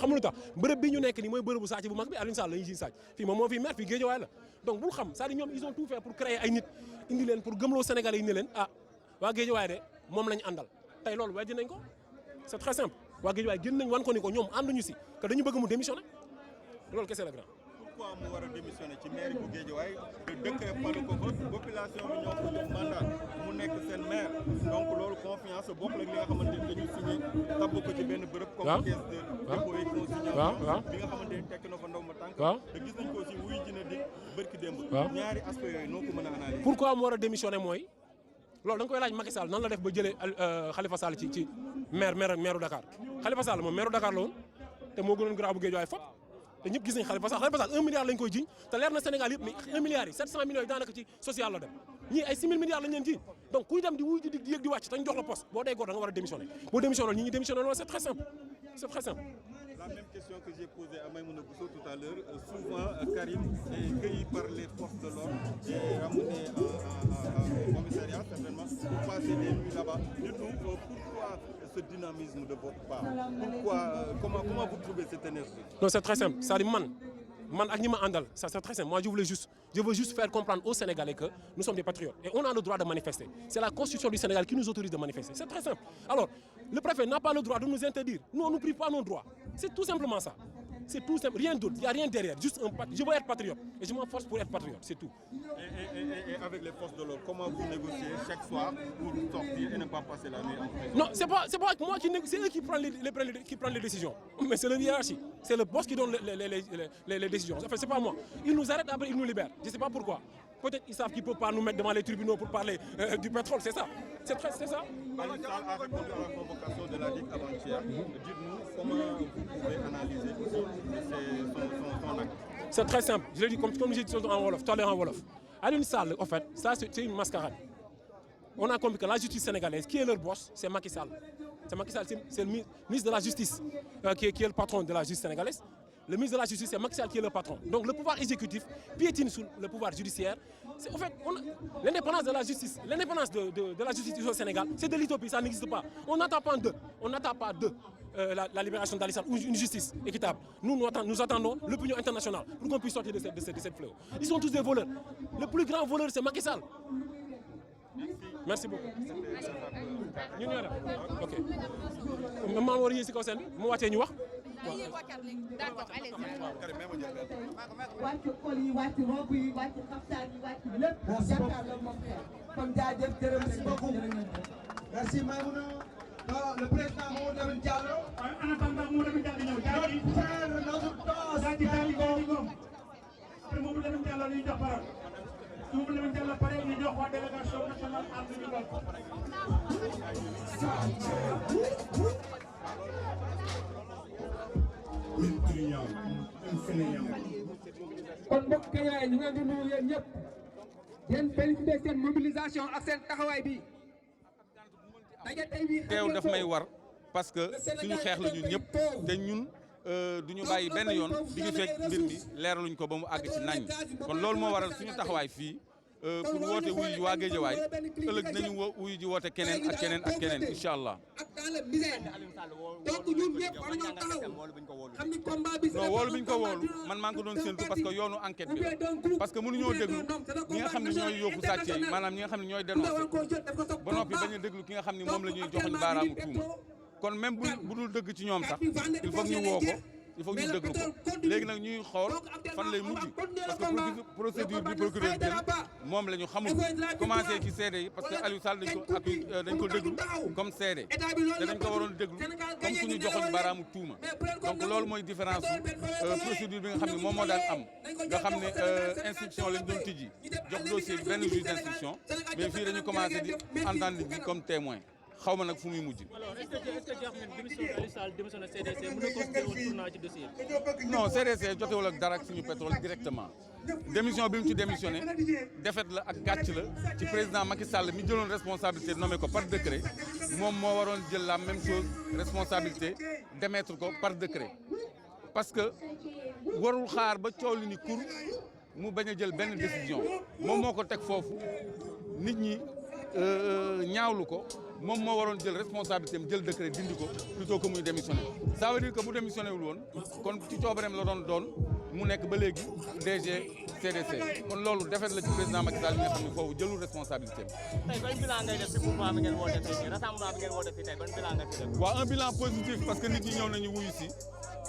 xam lu tax bërëb bi ñu nekk nii mooy bërëbu sàcc bu mag bi Alioune Sall la ñuy jiñ sàcc fii moom moo fi maire fii Guédiawaye la donc bul xam c'est-à-dire ñoom ils ont tout fait pour créer ay nit indi leen pour gëmloo Sénégalais yi ne leen ah waa Guédiawaye de moom lañu àndal tey loolu weddi nañ ko c'est très simple waa Guédiawaye génn nañ wan ko ni ko ñoom ànduñu si que dañu bëgg mu démissionner loolu kese la grand. pourquoi mu war a démissionner ci maire bu Guédiawaye te dëkk falu ko fa population bi ñoo ko jox mandat mu nekk seen maire donc loolu confiance bokk la li nga xamante ni dañu signé tabb ko ci benn bërëb. comme caisse de dépôt et consignation bi nga xamante ni tekk na fa ndaw ma tànk. te gis nañ ko aussi wuy ji na di bërki démb. ñaari aspect yooyu noo ko mën a analyser. pourquoi mu war a démissionner mooy loolu da nga koy laaj Macky Sall nan la def ba jëlee Khalifa Sall ci maire Dakar Khalifa Sall moom maire Dakar la woon te moo gënoon grave bu Guédiawaye fop te ñëpp gis nañ Khalifa Sall 1 milliard lañ koy jiñ te leer na Sénégal yëpp mais 1 milliard yi 700 millions yi daanaka ci social la dem ñii ay 6 000 milliards lañ leen jiñ donc kuy dem di wuy di yëg di wàcc te ñu jox la poste boo dee góor da nga war a démissionner boo démissionner ñi démissionner loolu c'est très simple. La même question que j'ai posée à Maïmouna Bousso tout à l'heure. Souvent, Karim est cueilli par les forces de l'ordre et ramené au commissariat, certainement, pour passer des nuits là-bas. Dites-nous, pourquoi ce dynamisme de votre part? Comment vous trouvez cette énergie? Non, c'est très simple. C'est-à-dire, man ak ñi ma àndal, ça c'est très simple. Moi, je veux juste faire comprendre aux Sénégalais que nous sommes des patriotes et on a le droit de manifester. C'est la Constitution du Sénégal qui nous autorise de manifester. C'est très simple. Alors, le préfet n'a pas le droit de nous interdire. Nous, on ne prive pas nos droits. C'est tout simplement ça. C'est tout simple. Rien d'autre. Il n'y a rien derrière. Juste je veux être patriote et je m'en force pour être patriote. C'est tout. Et avec les forces de l'ordre, comment vous négociez chaque soir pour sortir et ne pas passer la nuit en prison? Non, c'est pas moi qui négocie. C'est eux qui prennent les décisions. Mais c'est le hiérarchie. C'est le boss qui donne les décisions. Enfin, c'est pas moi. Ils nous arrêtent, après ils nous libèrent. Je ne sais pas pourquoi. Peut-être qu'ils savent qu'ils ne peuvent pas nous mettre devant les tribunaux pour parler du pétrole, c'est ça. C'est ça. Alioune Sall a répondu à la convocation de la DIC avant-hier. Dites-nous comment vous pouvez analyser son acte. C'est très simple. Je l'ai dit comme j'ai dit en Wolof, tout à l'heure en Wolof. Alioune Sall, en fait, ça c'est une mascarade. On a compris que la justice sénégalaise, qui est leur boss, c'est Macky Sall. C'est Macky Sall, c'est le ministre de la Justice qui est le patron de la justice sénégalaise. Le ministre de la Justice, c'est Macky Sall qui est le patron. Donc le pouvoir exécutif piétine sous le pouvoir judiciaire. En fait, l'indépendance de la justice, de la justice au Sénégal, c'est de l'utopie, ça n'existe pas. On n'attend pas d'eux. On n'attend pas d'eux la libération d'Ali Sall ou une justice équitable. Nous attendons l'opinion internationale pour qu'on puisse sortir de cette fléau. Ils sont tous des voleurs. Le plus grand voleur, c'est Macky Sall. Merci beaucoup. Ok. Maman war yéeg si kaw seen bi mu wàccee ñu wax. D'accord, allez-y. wàcc kol yi wàcc robe yi wàcc xaftaan yi wàcc lépp jàkkaarloo moom xeer kon jaajëf jërëm merci beaucoup merci Maïmouna le président Mamadou Lamine Diallo en attendant Mamadou Lamine Diallo ñëw frère notre boss après Mamadou Lamine Diallo ñu jox parole Mamadou Lamine Diallo pare ñu jox waa délégation nationale ànd ñu bokk kon mbokk Guédiawaye ñu ngi leen di nuyu yéen ñëpp yéen félicité seen mobilisation ak seen taxawaay bi daje tey bi teew daf may war parce que suñu xeex la ñun ñëpp te ñun duñu bàyyi benn yoon di ñu fekk mbir mi leeraluñ ko ba mu àgg ci nañ kon loolu moo waral suñu taxawaay fii pour woote wuyu ji waa Guédiawaye ëllëg nañu wuyu ji woote keneen ak keneen incha allah. donc ñun ñëpp war nañoo taxaw xam ni combat bi non woolu bi ñu ko woolu man maa ngi ko doon séntu parce que yoonu enquête bi la parce que mënuñoo déglu ñi nga xam ne ñooy yóbbu sàcce yi maanaam ñi nga xam ne ñooy dénoncé ba noppi bañ a déglu ki nga xam ne moom la ñuy joxoñ baaraamu tuuma kon même bu dul dëgg ci ñoom sax il faut ñu woo ko il faut ñu déglu ko léegi nag ñuy xool fan lay mujj parce que procédure bi procureur jël moom la ñu xamul commencé ci seede yi parce que Aliou Sall dañ ko déglu comme seede te dañ ko waroon déglu comme ku ñu joxoñ baraamu tuuma donc loolu mooy différence procédure bi nga xam ne moom moo daan am nga xam ne instruction lañ doon tijji jox dossier bi benn juge d'instruction mais fii dañu commencé di entendre nit ñi comme témoin xaw ma nag fu muy mujj. alors est-ce que jàpp ngeen démission Aliou Sall démission na CDC mën na considéré woon tournant ci dossier non CDC jotewul ak dara ak suñu pétrole directement démission bi mu ci démissionné défaite la ak gàcc la ci président Macky Sall mi jëloon responsabilité nommé ko par décret moom moo waroon jël la même chose responsabilité démettre ko par décret parce que warul xaar ba coow li ni kur mu bañ a jël benn décision moom moo ko teg foofu nit ñi ñaawlu ko moom moo waroon jël responsabilité am jël décret dindi ko plutôt que muy démissionné ça veut dire que bu démissionné wul woon kon ci coobareem la doon mu nekk ba léegi DG CDC kon loolu defet la ci président Macky Sall mi nga xam ne foofu jëlul responsabilité am. tey ban bilan ngay def ci mouvement bi ngeen woote fii rassemblement bi ngeen woote fii tey ban bilan nga ci def. waaw un bilan positif parce que nit ñi ñëw nañu wuyu si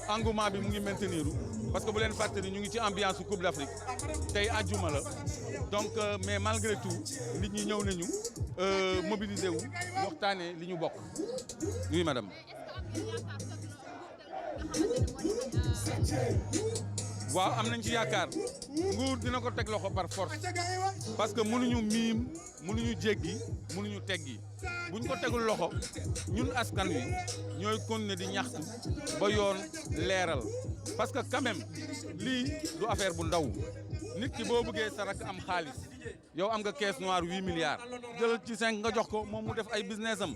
engouement bi mu ngi maintenir parce que bu leen fàtte ni ñu ngi ci ambiance su Coupe d'Afrique tey àjjuma la donc mais malgré tout nit ñi ñëw nañu mobiliser wu waxtaanee li ñu bokk oui madame. waaw am nañ ci yaakaar nguur dina ko teg loxo par force parce que mënuñu miim mënuñu jéggi mënuñu teggi buñ ko tegul loxo ñun askan wi ñooy continuer di ñaxtu ba yoon leeral parce que quand même lii du affaire bu ndaw nit ki boo bëggee sa rakk am xaalis yow am nga caisse noire 8 milliards jëlal ci 5 nga jox ko moom mu def ay business am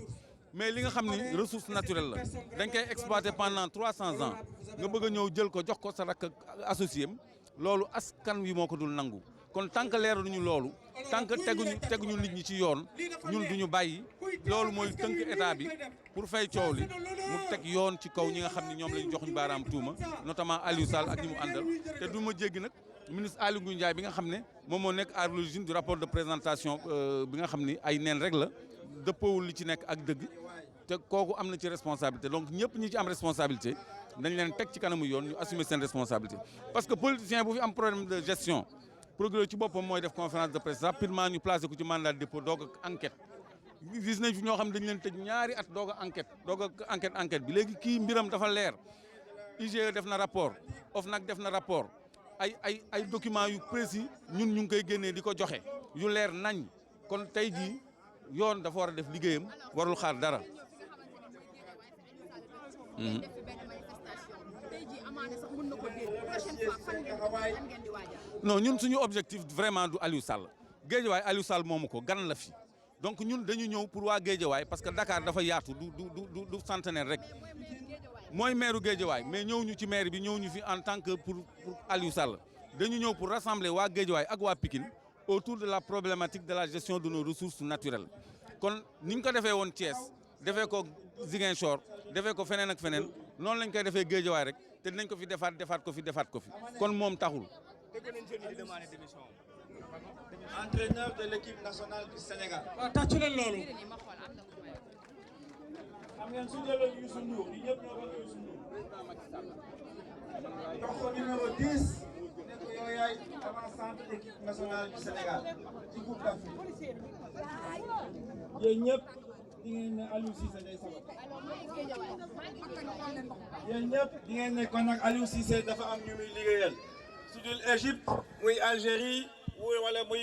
mais li nga xam ni ressource naturelle la dañ koy exploiter pendant 300 ans nga bëgg a ñëw jël ko jox ko sa rakk associé am loolu askan wi moo ko dul nangu kon tant que leeraluñu loolu tant que teguñu nit ñi ci yoon ñun duñu bàyyi loolu mooy tënk état bi pour fay coow li mu teg yoon ci kaw ñi nga xam ne ñoom lañu joxuñ baaraam tuuma notamment Aliou Sall ak ñi mu àndal te du ma jéggi nag ministre Aly Ngouille Ndiaye bi nga xam ne moom moo nekk à l'origine du rapport de présentation bi nga xam ni ay neen rek la dëppoowul li ci nekk ak dëgg te kooku am na ci responsabilité donc ñëpp ñi ci am responsabilité dañ leen teg ci kanamu yoon ñu assumer seen responsabilité parce que politicien bu fi am problème de gestion procureur ci boppam mooy def conférence de presse rapidement ñu placé ko ci mandat de dépôt doog a enquête gis nañ fi ñoo xam ne dañ leen tëj ñaari at doog a enquête bi léegi kii mbiram dafa leer IGE def na rapport OFNAC def na rapport ay documents yu précis ñun ñu ngi koy génnee di ko joxe yu leer nañ kon tey jii yoon dafa war a def liggéeyam warul xaar dara. non ñun suñu objectif vraiment du Aliou Sall Guédiawaye Aliou Sall moomu ko gan la fi donc ñun dañu ñëw pour waa Guédiawaye parce que Dakar dafa yaatu du centenaire rek mooy maire Guédiawaye mais ñëw ñu ci maire bi ñëw ñu fi en tant que pour Aliou Sall dañu ñëw pour rassembler waa Guédiawaye ak waa Pikine autour de la problématique de la gestion de nos ressources naturelles kon ni ñu ko defee woon Thiès defee ko Ziguinchor defee ko feneen ak feneen noonu lañ koy defee Guédiawaye rek te dinañ ko fi defaat ko fi kon moom taxul. Entraîneur de l'équipe nationale du Sénégal. waaw tàccu leen loolu. xam ngeen su jëloon Youssou Ndour yi ñëpp ñoo bëgg Youssou Ndour. jox ko numéro 10. ne ko yow yaay avant-centre équipe nationale du Sénégal ci Coupe d'Afrique. yéen ñëpp di ngeen ne Aliou Cissé day sabab. yéen ñëpp di ngeen ne kon nag Aliou Cissé dafa am ñu muy liggéeyal. su dul Égypte muy Algérie wala muy